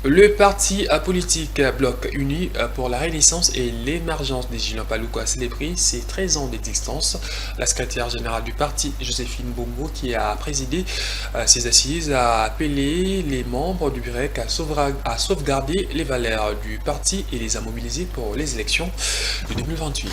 Le parti politique Bloc Uni pour la Renaissance et l'émergence des Julien Paluku a célébré ses 13 ans d'existence. La secrétaire générale du parti, Joséphine Mbombo, qui a présidé ces assises, a appelé les membres du BUREC à sauvegarder les valeurs du parti et les a mobilisés pour les élections de 2028.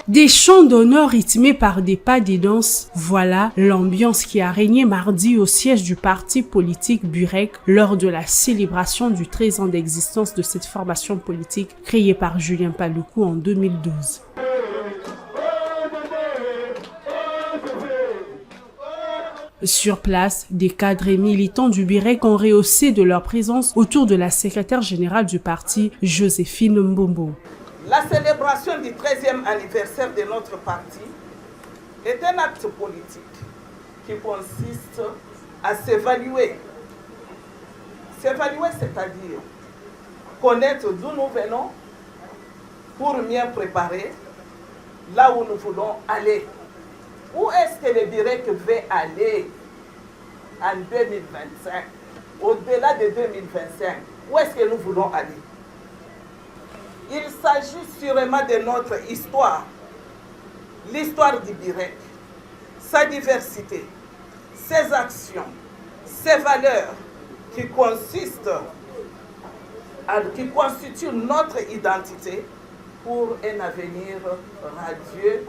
Des chants d'honneur rythmés par des pas des danses, voilà l'ambiance qui a régné mardi au siège du parti politique BUREC lors de la célébration du 13 ans d'existence de cette formation politique créée par Julien Paluku en 2012. Sur place, des cadres et militants du BUREC ont rehaussé de leur présence autour de la secrétaire générale du parti, Joséphine Mbombo. La célébration du 13e anniversaire de notre parti est un acte politique qui consiste à s'évaluer. S'évaluer, c'est-à-dire connaître d'où nous venons pour mieux préparer là où nous voulons aller. Où est-ce que le BUREC veut aller en 2025, au-delà de 2025? Où est-ce que nous voulons aller? Il s'agit sûrement de notre histoire, l'histoire du BUREC, sa diversité, ses actions, ses valeurs qui constituent notre identité pour un avenir radieux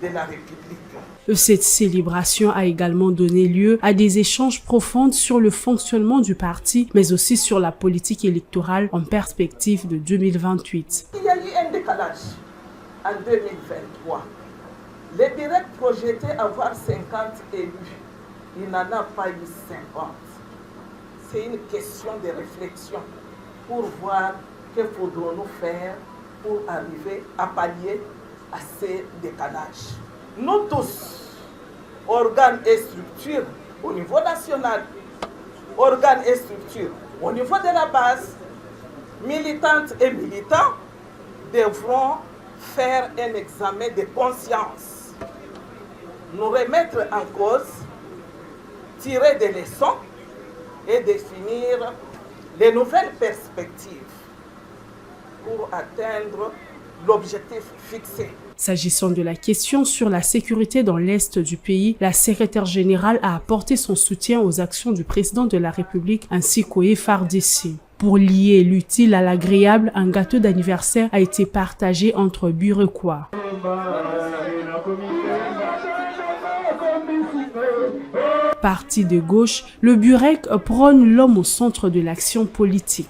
de la République. Cette célébration a également donné lieu à des échanges profonds sur le fonctionnement du parti, mais aussi sur la politique électorale en perspective de 2028. Il y a eu un décalage en 2023. Le BUREC projetait avoir 50 élus. Il n'en a pas eu 50. C'est une question de réflexion pour voir que faudrons-nous faire pour arriver à pallier à ces décalages. Nous tous, organes et structures au niveau national, organes et structures au niveau de la base, militantes et militants, devront faire un examen de conscience, nous remettre en cause, tirer des leçons et définir les nouvelles perspectives pour atteindre l'objectif fixé. S'agissant de la question sur la sécurité dans l'Est du pays, la secrétaire générale a apporté son soutien aux actions du président de la République ainsi qu'au FARDC. Pour lier l'utile à l'agréable, un gâteau d'anniversaire a été partagé entre Burecois. Parti de gauche, le BUREC prône l'homme au centre de l'action politique.